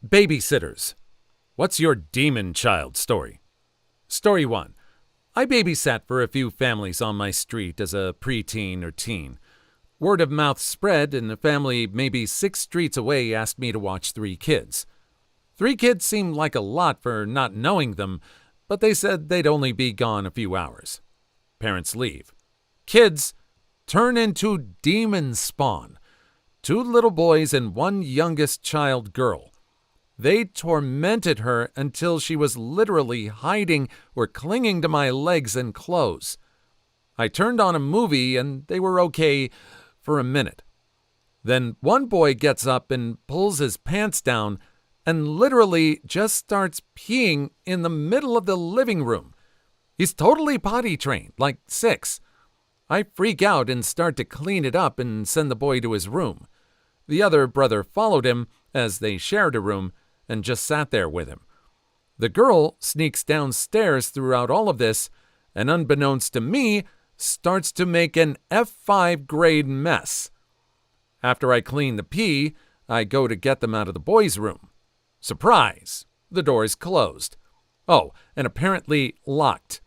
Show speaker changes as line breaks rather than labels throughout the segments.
Babysitters. What's your demon child story? Story 1. I babysat for a few families on my street as a preteen or teen. Word of mouth spread, and a family maybe 6 streets away asked me to watch 3 kids. 3 kids seemed like a lot for not knowing them, but they said they'd only be gone a few hours. Parents leave. Kids turn into demon spawn. 2 little boys and 1 youngest child girl. They tormented her until she was literally hiding or clinging to my legs and clothes. I turned on a movie and they were okay for a minute. Then one boy gets up and pulls his pants down and literally just starts peeing in the middle of the living room. He's totally potty trained, like 6. I freak out and start to clean it up and send the boy to his room. The other brother followed him, as they shared a room, and just sat there with him. The girl sneaks downstairs throughout all of this, and unbeknownst to me, starts to make an F5 grade mess. After I clean the pee, I go to get them out of the boys' room. Surprise! The door is closed. Oh, and apparently locked.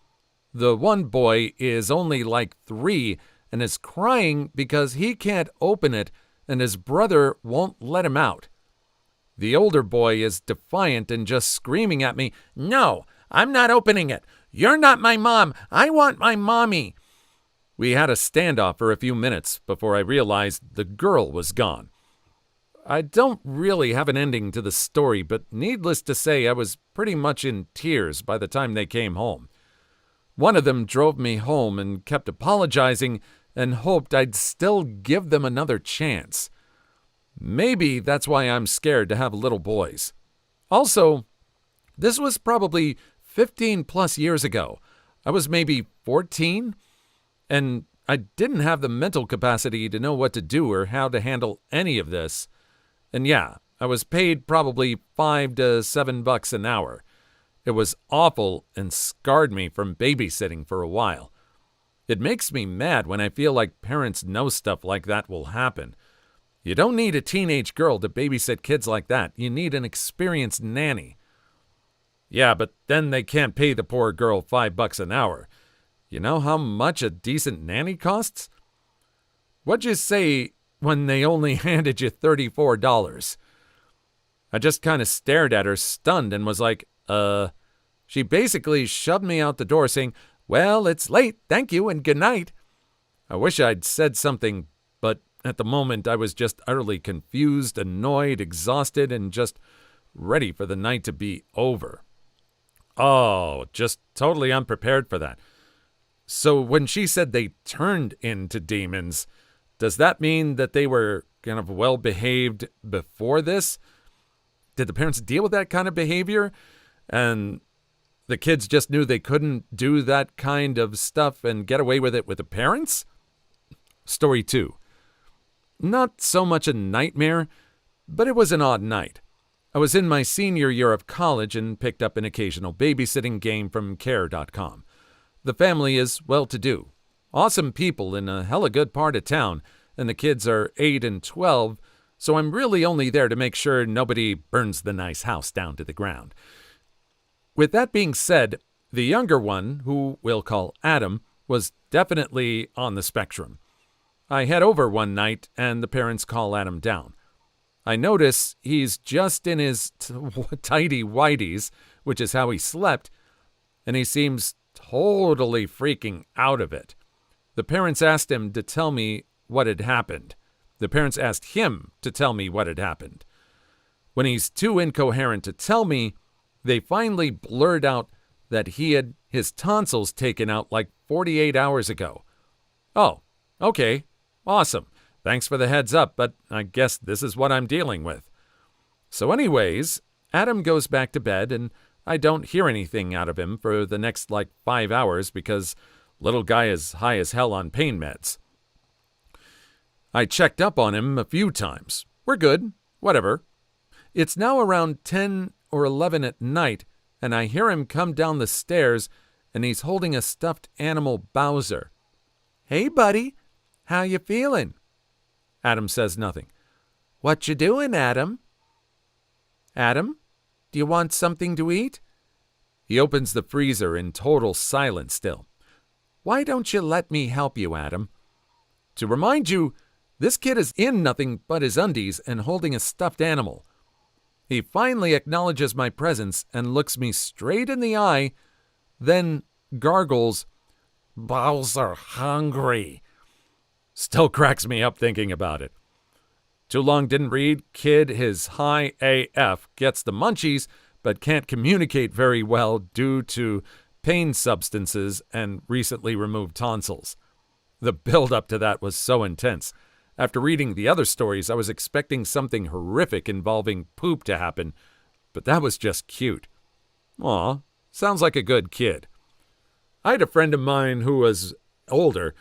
The one boy is only like 3 and is crying because he can't open it and his brother won't let him out. The older boy is defiant and just screaming at me, "No, I'm not opening it. You're not my mom. I want my mommy." We had a standoff for a few minutes before I realized the girl was gone. I don't really have an ending to the story, but needless to say, I was pretty much in tears by the time they came home. One of them drove me home and kept apologizing and hoped I'd still give them another chance. Maybe that's why I'm scared to have little boys. Also, this was probably 15 plus years ago. I was maybe 14, and I didn't have the mental capacity to know what to do or how to handle any of this. And yeah, I was paid probably $5 to $7 an hour. It was awful and scarred me from babysitting for a while. It makes me mad when I feel like parents know stuff like that will happen. You don't need a teenage girl to babysit kids like that. You need an experienced nanny. Yeah, but then they can't pay the poor girl $5 an hour. You know how much a decent nanny costs? What'd you say when they only handed you $34? I just kind of stared at her, stunned, and was like, She basically shoved me out the door saying, "Well, it's late, thank you, and good night." I wish I'd said something, but at the moment I was just utterly confused, annoyed, exhausted, and just ready for the night to be over. Oh, just totally unprepared for that. So when she said they turned into demons, does that mean that they were kind of well-behaved before this? Did the parents deal with that kind of behavior? And the kids just knew they couldn't do that kind of stuff and get away with it with the parents? Story 2. Not so much a nightmare, but it was an odd night. I was in my senior year of college and picked up an occasional babysitting game from care.com. The family is well-to-do. Awesome people in a hella good part of town, and the kids are 8 and 12, so I'm really only there to make sure nobody burns the nice house down to the ground. With that being said, the younger one, who we'll call Adam, was definitely on the spectrum. I head over one night, and the parents call Adam down. I notice he's just in his tidy whities, which is how he slept, and he seems totally freaking out of it. The parents asked him to tell me what had happened. The parents asked him to tell me what had happened. When he's too incoherent to tell me, they finally blurred out that he had his tonsils taken out like 48 hours ago. Oh, okay, awesome. Thanks for the heads up, but I guess this is what I'm dealing with. So anyways, Adam goes back to bed, and I don't hear anything out of him for the next 5 hours because little guy is high as hell on pain meds. I checked up on him a few times. We're good, whatever. It's now around 10 or 11 at night, and I hear him come down the stairs, and he's holding a stuffed animal Bowser. "Hey, buddy, how you feeling?" Adam says nothing. "What you doing, Adam?" Adam, do you want something to eat? He opens the freezer in total silence still. Why don't you let me help you, Adam? To remind you, this kid is in nothing but his undies and holding a stuffed animal. He finally acknowledges my presence and looks me straight in the eye, then gargles, "Bowser hungry." Still cracks me up thinking about it. Too long didn't read, kid his high AF gets the munchies but can't communicate very well due to pain substances and recently removed tonsils. The build-up to that was so intense. After reading the other stories, I was expecting something horrific involving poop to happen, but that was just cute. Aw, sounds like a good kid. I had a friend of mine who was older,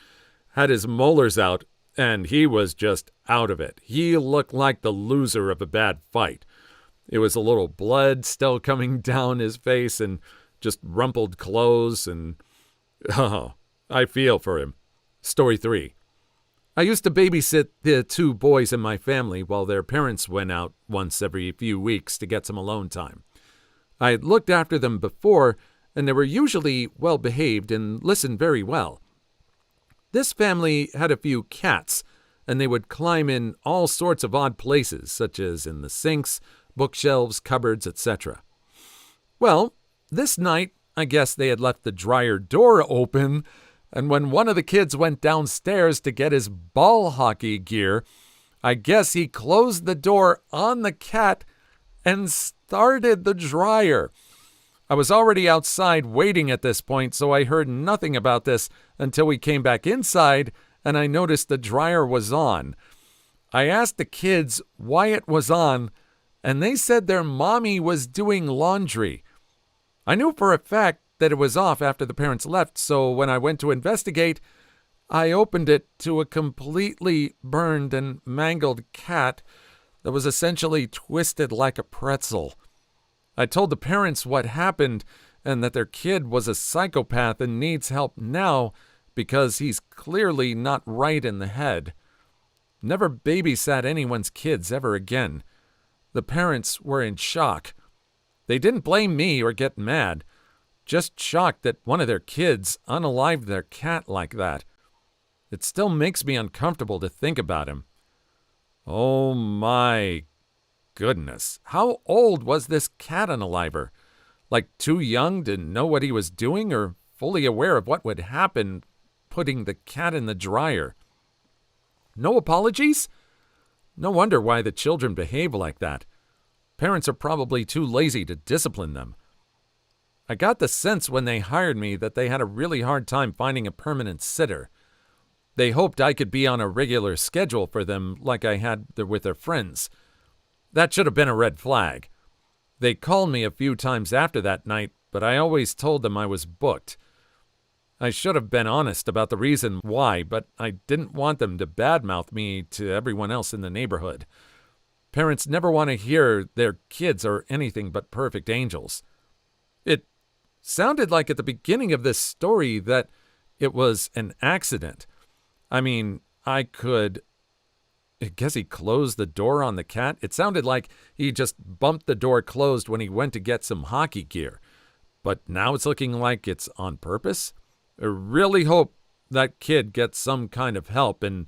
had his molars out, and he was just out of it. He looked like the loser of a bad fight. It was a little blood still coming down his face and just rumpled clothes, and I feel for him. Story 3. I used to babysit the 2 boys in my family while their parents went out once every few weeks to get some alone time. I had looked after them before, and they were usually well-behaved and listened very well. This family had a few cats, and they would climb in all sorts of odd places, such as in the sinks, bookshelves, cupboards, etc. Well, this night, I guess they had left the dryer door open, and when one of the kids went downstairs to get his ball hockey gear, I guess he closed the door on the cat and started the dryer. I was already outside waiting at this point, so I heard nothing about this until we came back inside and I noticed the dryer was on. I asked the kids why it was on, and they said their mommy was doing laundry. I knew for a fact that it was off after the parents left, so when I went to investigate, I opened it to a completely burned and mangled cat that was essentially twisted like a pretzel. I told the parents what happened and that their kid was a psychopath and needs help now because he's clearly not right in the head. Never babysat anyone's kids ever again. The parents were in shock. They didn't blame me or get mad, just shocked that one of their kids unalived their cat like that. It still makes me uncomfortable to think about him. Oh my goodness. How old was this cat unaliver? Like too young to know what he was doing or fully aware of what would happen putting the cat in the dryer? No apologies? No wonder why the children behave like that. Parents are probably too lazy to discipline them. I got the sense when they hired me that they had a really hard time finding a permanent sitter. They hoped I could be on a regular schedule for them like I had with their friends. That should have been a red flag. They called me a few times after that night, but I always told them I was booked. I should have been honest about the reason why, but I didn't want them to badmouth me to everyone else in the neighborhood. Parents never want to hear their kids are anything but perfect angels. It sounded like at the beginning of this story that it was an accident. I mean, I guess he closed the door on the cat. It sounded like he just bumped the door closed when he went to get some hockey gear. But now it's looking like it's on purpose. I really hope that kid gets some kind of help and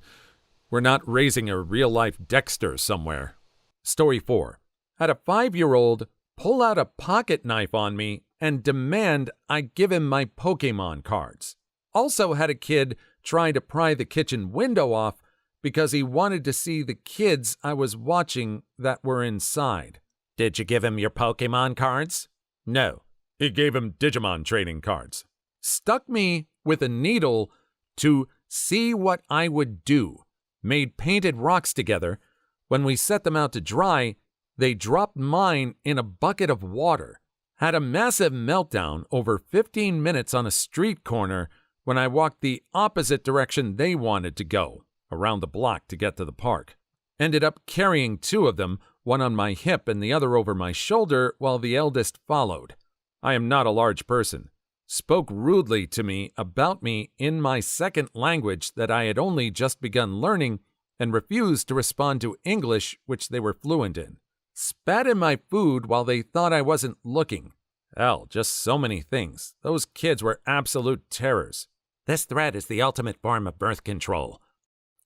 we're not raising a real-life Dexter somewhere. Story 4. Had a 5-year-old pull out a pocket knife on me and demand I give him my Pokemon cards. Also had a kid try to pry the kitchen window off because he wanted to see the kids I was watching that were inside. Did you give him your Pokemon cards? No. He gave him Digimon trading cards. Stuck me with a needle to see what I would do. Made painted rocks together. When we set them out to dry, they dropped mine in a bucket of water. Had a massive meltdown over 15 minutes on a street corner when I walked the opposite direction they wanted to go, around the block to get to the park. Ended up carrying 2 of them, one on my hip and the other over my shoulder, while the eldest followed. I am not a large person. Spoke rudely to me about me in my second language that I had only just begun learning and refused to respond to English, which they were fluent in. spat in my food while they thought I wasn't looking. Hell, just so many things. Those kids were absolute terrors. This threat is the ultimate form of birth control.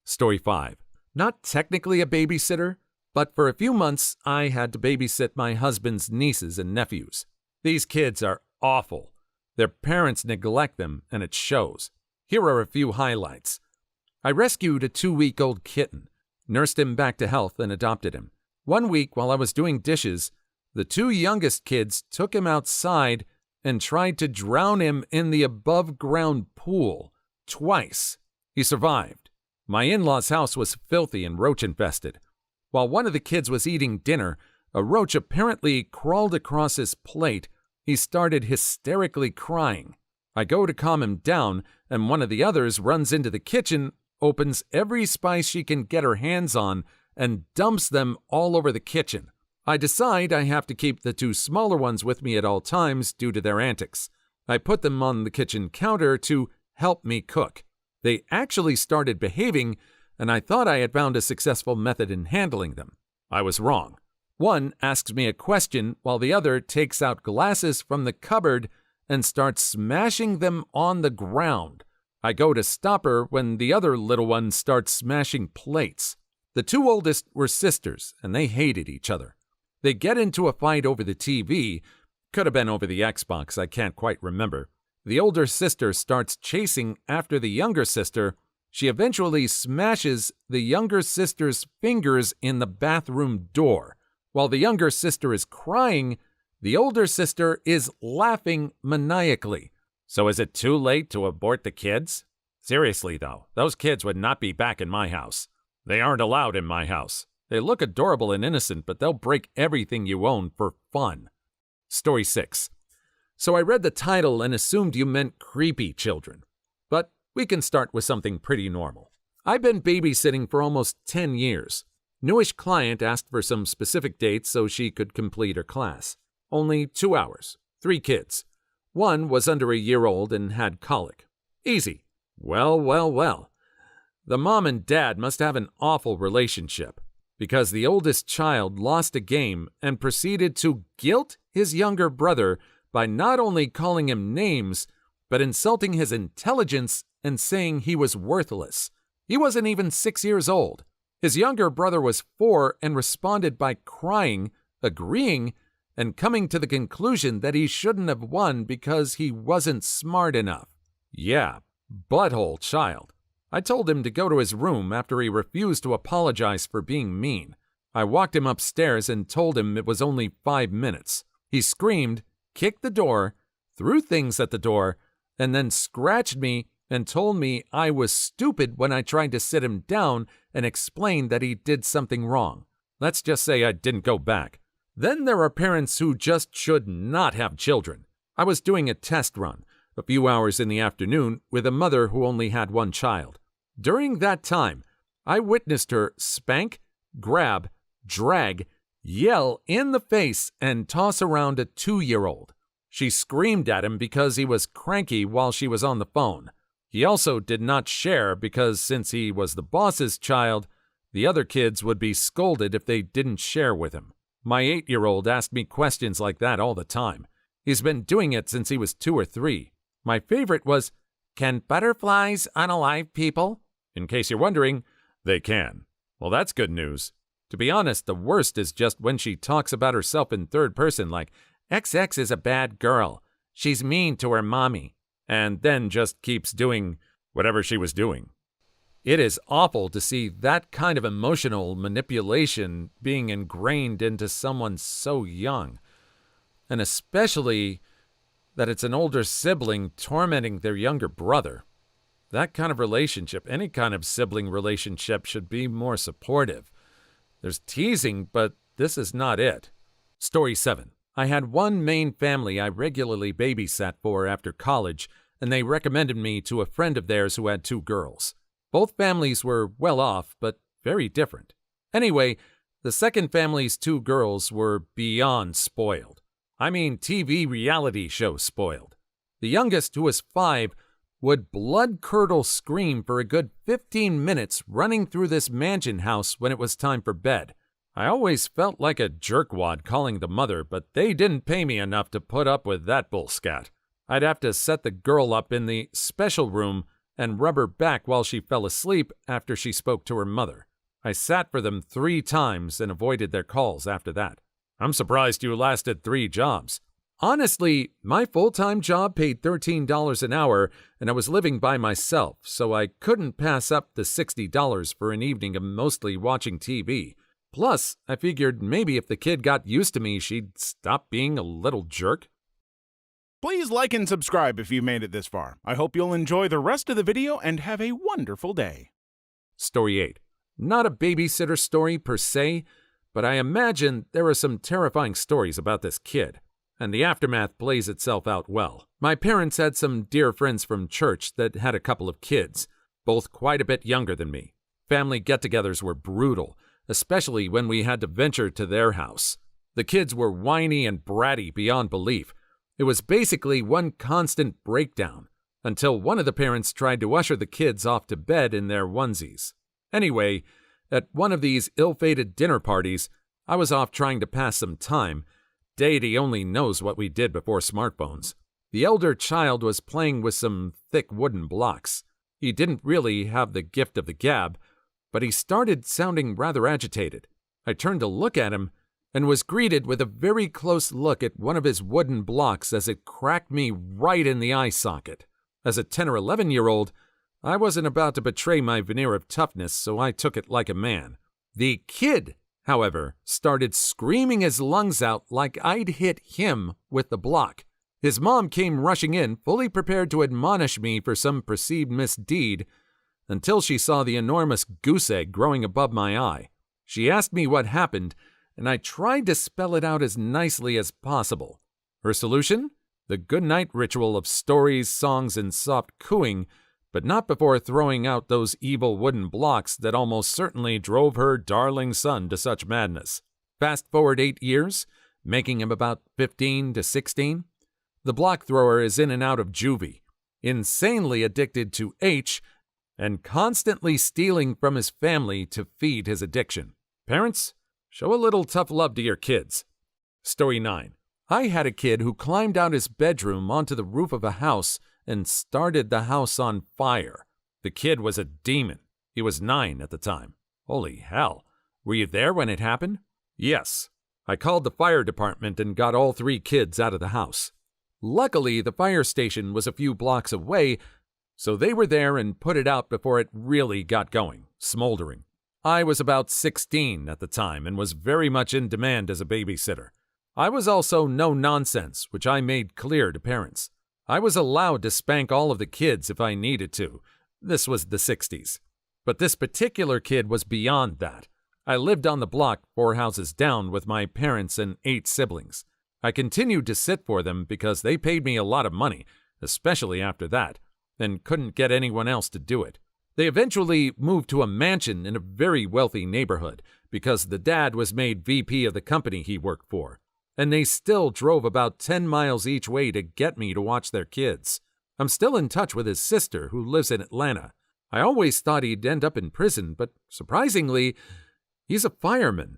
Story 5. Not technically a babysitter, but for a few months I had to babysit my husband's nieces and nephews. These kids are awful. Their parents neglect them, and it shows. Here are a few highlights. I rescued a 2-week-old kitten, nursed him back to health, and adopted him. One week, while I was doing dishes, the 2 youngest kids took him outside and tried to drown him in the above-ground pool. Twice. He survived. My in-laws' house was filthy and roach-infested. While one of the kids was eating dinner, a roach apparently crawled across his plate. He started hysterically crying. I go to calm him down, and one of the others runs into the kitchen, opens every spice she can get her hands on, and dumps them all over the kitchen. I decide I have to keep the 2 smaller ones with me at all times due to their antics. I put them on the kitchen counter to help me cook. They actually started behaving, and I thought I had found a successful method in handling them. I was wrong. One asks me a question while the other takes out glasses from the cupboard and starts smashing them on the ground. I go to stop her when the other little one starts smashing plates. The 2 oldest were sisters, and they hated each other. They get into a fight over the TV. Could have been over the Xbox, I can't quite remember. The older sister starts chasing after the younger sister. She eventually smashes the younger sister's fingers in the bathroom door. While the younger sister is crying, the older sister is laughing maniacally. So is it too late to abort the kids? Seriously, though, those kids would not be back in my house. They aren't allowed in my house. They look adorable and innocent, but they'll break everything you own for fun. Story 6. So I read the title and assumed you meant creepy children. But we can start with something pretty normal. I've been babysitting for almost 10 years. Newish client asked for some specific dates so she could complete her class. Only 2 hours. 3 kids. One was under a year old and had colic. Easy. Well. The mom and dad must have an awful relationship, because the oldest child lost a game and proceeded to guilt his younger brother by not only calling him names, but insulting his intelligence and saying he was worthless. He wasn't even 6 years old. His younger brother was 4 and responded by crying, agreeing, and coming to the conclusion that he shouldn't have won because he wasn't smart enough. Yeah, butthole child. I told him to go to his room after he refused to apologize for being mean. I walked him upstairs and told him it was only 5 minutes. He screamed, kicked the door, threw things at the door, and then scratched me and told me I was stupid when I tried to sit him down and explain that he did something wrong. Let's just say I didn't go back. Then there are parents who just should not have children. I was doing a test run, a few hours in the afternoon, with a mother who only had 1 child. During that time, I witnessed her spank, grab, drag, yell in the face, and toss around a 2-year-old. She screamed at him because he was cranky while she was on the phone. He also did not share because since he was the boss's child, the other kids would be scolded if they didn't share with him. My 8-year-old asked me questions like that all the time. He's been doing it since he was 2 or 3. My favorite was, "Can butterflies unalive people?" In case you're wondering, they can. Well, that's good news. To be honest, the worst is just when she talks about herself in third person like, "XX is a bad girl. She's mean to her mommy," and then just keeps doing whatever she was doing. It is awful to see that kind of emotional manipulation being ingrained into someone so young, and especially that it's an older sibling tormenting their younger brother. That kind of relationship, any kind of sibling relationship, should be more supportive. There's teasing, but this is not it. Story 7. I had one main family I regularly babysat for after college, and they recommended me to a friend of theirs who had 2 girls. Both families were well off, but very different. Anyway, the second family's 2 girls were beyond spoiled. I mean TV reality show spoiled. The youngest, who was 5, would blood-curdle scream for a good 15 minutes running through this mansion house when it was time for bed. I always felt like a jerkwad calling the mother, but they didn't pay me enough to put up with that bullscat. I'd have to set the girl up in the special room and rub her back while she fell asleep after she spoke to her mother. I sat for them 3 times and avoided their calls after that. I'm surprised you lasted 3 jobs. Honestly, my full-time job paid $13 an hour, and I was living by myself, so I couldn't pass up the $60 for an evening of mostly watching TV. Plus, I figured maybe if the kid got used to me, she'd stop being a little jerk.
Please like and subscribe if you made it this far. I hope you'll enjoy the rest of the video and have a wonderful day.
Story 8. Not a babysitter story per se, but I imagine there are some terrifying stories about this kid, and the aftermath plays itself out well. My parents had some dear friends from church that had a couple of kids, both quite a bit younger than me. Family get-togethers were brutal, especially when we had to venture to their house. The kids were whiny and bratty beyond belief. It was basically one constant breakdown, until one of the parents tried to usher the kids off to bed in their onesies. Anyway, at one of these ill-fated dinner parties, I was off trying to pass some time. Deity only knows what we did before smartphones. The elder child was playing with some thick wooden blocks. He didn't really have the gift of the gab, but he started sounding rather agitated. I turned to look at him and was greeted with a very close look at one of his wooden blocks as it cracked me right in the eye socket. As a 10 or 11-year-old, I wasn't about to betray my veneer of toughness, so I took it like a man. The kid, however, started screaming his lungs out like I'd hit him with the block. His mom came rushing in, fully prepared to admonish me for some perceived misdeed, until she saw the enormous goose egg growing above my eye. She asked me what happened, and I tried to spell it out as nicely as possible. Her solution? The goodnight ritual of stories, songs, and soft cooing, but not before throwing out those evil wooden blocks that almost certainly drove her darling son to such madness. Fast forward 8 years, making him about 15 to 16. The block thrower is in and out of juvie, insanely addicted to H, and constantly stealing from his family to feed his addiction. Parents, show a little tough love to your kids. Story 9. I had a kid who climbed out his bedroom onto the roof of a house and started the house on fire. The kid was a demon. He was 9 at the time. Holy hell. Were you there when it happened? Yes. I called the fire department and got all 3 kids out of the house. Luckily, the fire station was a few blocks away, so they were there and put it out before it really got going, smoldering. I was about 16 at the time and was very much in demand as a babysitter. I was also no nonsense, which I made clear to parents. I was allowed to spank all of the kids if I needed to. This was the 60s. But this particular kid was beyond that. I lived on the block 4 houses down with my parents and 8 siblings. I continued to sit for them because they paid me a lot of money, especially after that, and couldn't get anyone else to do it. They eventually moved to a mansion in a very wealthy neighborhood because the dad was made VP of the company he worked for, and they still drove about 10 miles each way to get me to watch their kids. I'm still in touch with his sister, who lives in Atlanta. I always thought he'd end up in prison, but surprisingly, he's a fireman.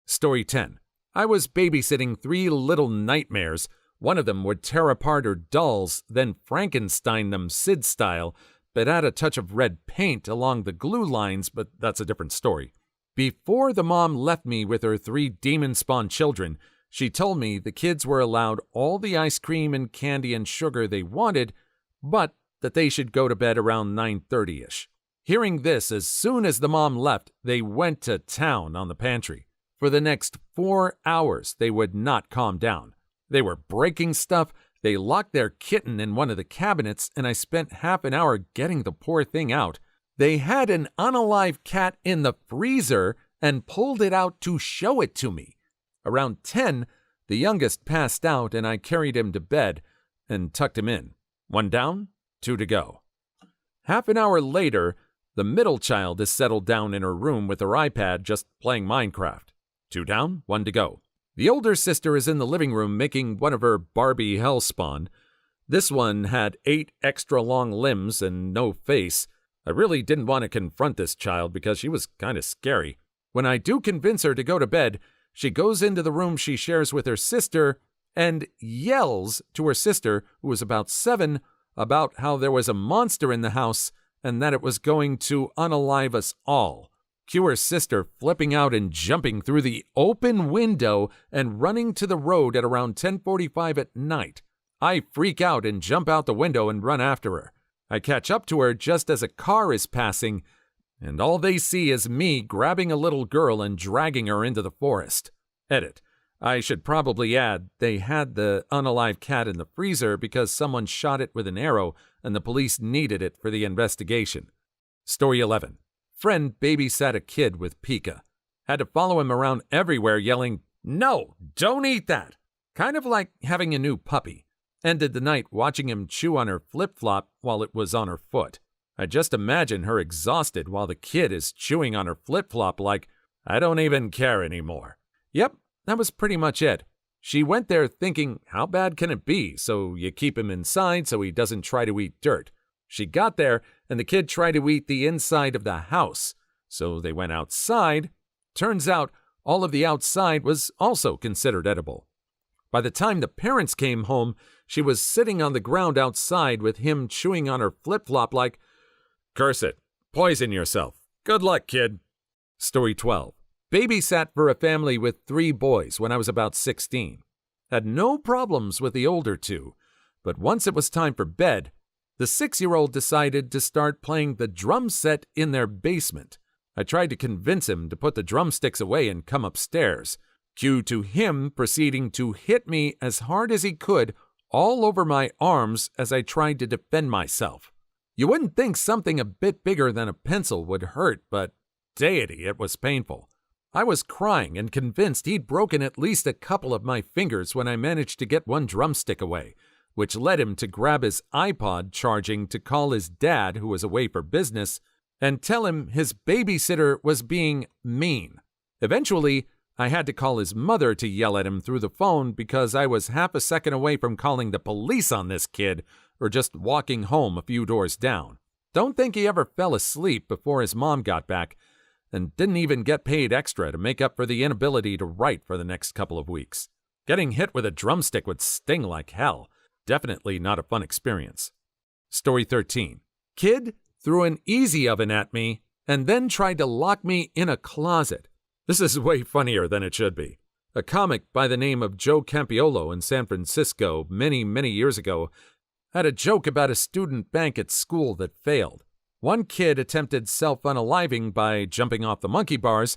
Story 10. I was babysitting 3 little nightmares. One of them would tear apart her dolls, then Frankenstein them Sid style, but add a touch of red paint along the glue lines, but that's a different story. Before the mom left me with her 3 demon-spawned children, she told me the kids were allowed all the ice cream and candy and sugar they wanted, but that they should go to bed around 9:30-ish. Hearing this, as soon as the mom left, they went to town on the pantry. For the next 4 hours, they would not calm down. They were breaking stuff. They locked their kitten in one of the cabinets, and I spent half an hour getting the poor thing out. They had an unalive cat in the freezer and pulled it out to show it to me. Around 10, the youngest passed out, and I carried him to bed and tucked him in. 1 down, 2 to go. Half an hour later, the middle child is settled down in her room with her iPad just playing Minecraft. 2 down, 1 to go. The older sister is in the living room making one of her Barbie hellspawn. This one had 8 extra long limbs and no face. I really didn't want to confront this child because she was kind of scary. When I do convince her to go to bed, she goes into the room she shares with her sister and yells to her sister, who was about 7, about how there was a monster in the house and that it was going to unalive us all. Cue her sister flipping out and jumping through the open window and running to the road at around 10:45 at night. I freak out and jump out the window and run after her. I catch up to her just as a car is passing, and all they see is me grabbing a little girl and dragging her into the forest. Edit. I should probably add, they had the unalive cat in the freezer because someone shot it with an arrow and the police needed it for the investigation. Story 11. Friend babysat a kid with Pika. Had to follow him around everywhere yelling, "No, don't eat that!" Kind of like having a new puppy. Ended the night watching him chew on her flip-flop while it was on her foot. I just imagine her exhausted while the kid is chewing on her flip-flop like, "I don't even care anymore." Yep, that was pretty much it. She went there thinking, how bad can it be? So you keep him inside so he doesn't try to eat dirt. She got there and the kid tried to eat the inside of the house. So they went outside. Turns out all of the outside was also considered edible. By the time the parents came home, she was sitting on the ground outside with him chewing on her flip-flop like, "Curse it. Poison yourself. Good luck, kid." Story 12. Babysat for a family with 3 boys when I was about 16. Had no problems with the older 2, but once it was time for bed, the 6-year-old decided to start playing the drum set in their basement. I tried to convince him to put the drumsticks away and come upstairs. Cue to him proceeding to hit me as hard as he could all over my arms as I tried to defend myself. You wouldn't think something a bit bigger than a pencil would hurt, but deity, it was painful. I was crying and convinced he'd broken at least a couple of my fingers when I managed to get one drumstick away, which led him to grab his iPod charging to call his dad, who was away for business, and tell him his babysitter was being mean. Eventually, I had to call his mother to yell at him through the phone because I was half a second away from calling the police on this kid or just walking home a few doors down. Don't think he ever fell asleep before his mom got back, and didn't even get paid extra to make up for the inability to write for the next couple of weeks. Getting hit with a drumstick would sting like hell. Definitely not a fun experience. Story 13. Kid threw an easy oven at me and then tried to lock me in a closet. This is way funnier than it should be. A comic by the name of Joe Campiolo in San Francisco many years ago had a joke about a student bank at school that failed. One kid attempted self-unaliving by jumping off the monkey bars.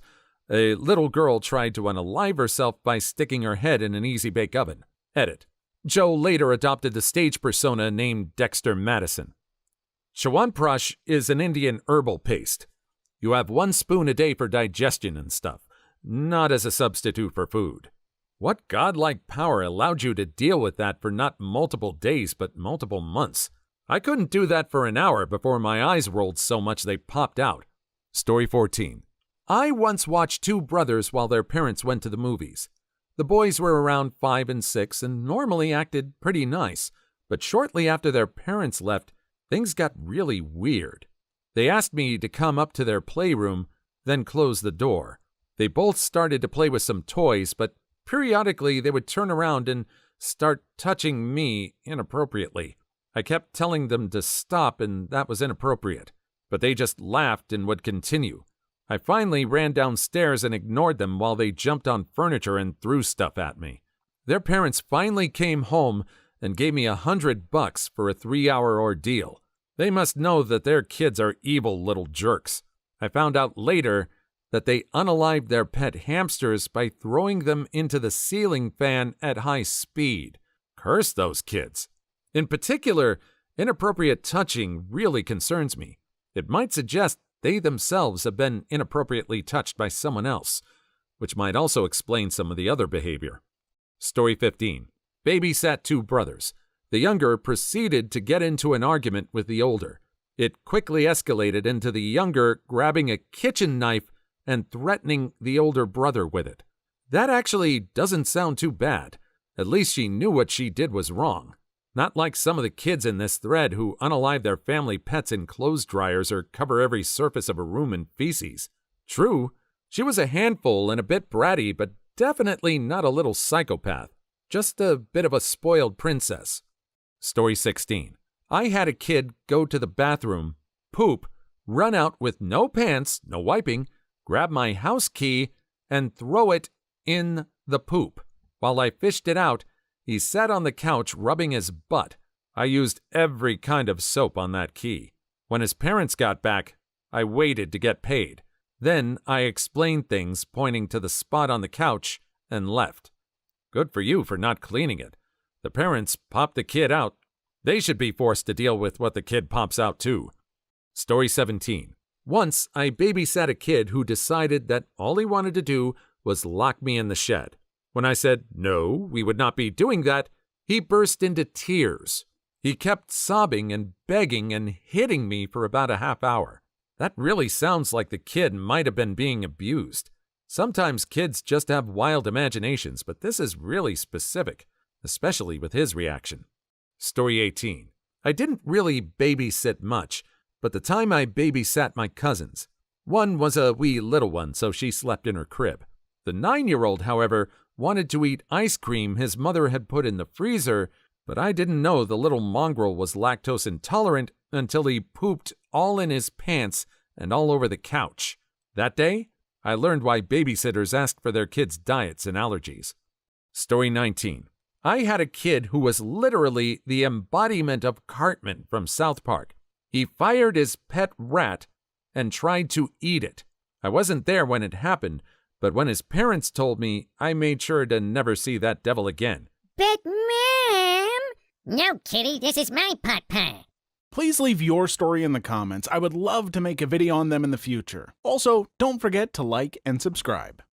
A little girl tried to unalive herself by sticking her head in an easy-bake oven. Edit. Joe later adopted the stage persona named Dexter Madison. Chyawanprash is an Indian herbal paste. You have 1 spoon a day for digestion and stuff, not as a substitute for food. What godlike power allowed you to deal with that for not multiple days but multiple months? I couldn't do that for an hour before my eyes rolled so much they popped out. Story 14. I once watched 2 brothers while their parents went to the movies. The boys were around 5 and 6 and normally acted pretty nice, but shortly after their parents left, things got really weird. They asked me to come up to their playroom, then close the door. They both started to play with some toys, but periodically they would turn around and start touching me inappropriately. I kept telling them to stop, and that was inappropriate, but they just laughed and would continue. I finally ran downstairs and ignored them while they jumped on furniture and threw stuff at me. Their parents finally came home and gave me $100 for a 3-hour ordeal. They must know that their kids are evil little jerks. I found out later that they unalived their pet hamsters by throwing them into the ceiling fan at high speed. Curse those kids. In particular, inappropriate touching really concerns me. It might suggest they themselves have been inappropriately touched by someone else, which might also explain some of the other behavior. Story 15. Babysat 2 brothers. The younger proceeded to get into an argument with the older. It quickly escalated into the younger grabbing a kitchen knife and threatening the older brother with it. That actually doesn't sound too bad. At least she knew what she did was wrong. Not like some of the kids in this thread who unalive their family pets in clothes dryers or cover every surface of a room in feces. True, She was a handful and a bit bratty, but definitely not a little psychopath. Just a bit of a spoiled princess. Story 16. I had a kid go to the bathroom, poop, run out with no pants, no wiping, grab my house key, and throw it in the poop. While I fished it out, he sat on the couch rubbing his butt. I used every kind of soap on that key. When his parents got back, I waited to get paid. Then I explained things, pointing to the spot on the couch, and left. Good for you for not cleaning it. The parents popped the kid out. They should be forced to deal with what the kid pops out too. Story 17. Once, I babysat a kid who decided that all he wanted to do was lock me in the shed. When I said, no, we would not be doing that, he burst into tears. He kept sobbing and begging and hitting me for about a half hour. That really sounds like the kid might have been being abused. Sometimes kids just have wild imaginations, but this is really specific, especially with his reaction. Story 18. I didn't really babysit much, but the time I babysat my cousins. One was a wee little one, so she slept in her crib. The 9-year-old, however, wanted to eat ice cream his mother had put in the freezer, but I didn't know the little mongrel was lactose intolerant until he pooped all in his pants and all over the couch. That day, I learned why babysitters ask for their kids' diets and allergies. Story 19. I had a kid who was literally the embodiment of Cartman from South Park. He fired his pet rat and tried to eat it. I wasn't there when it happened, but when his parents told me, I made sure to never see that devil again.
But, Mom! No, kitty, this is my pot pie.
Please leave your story in the comments. I would love to make a video on them in the future. Also, don't forget to like and subscribe.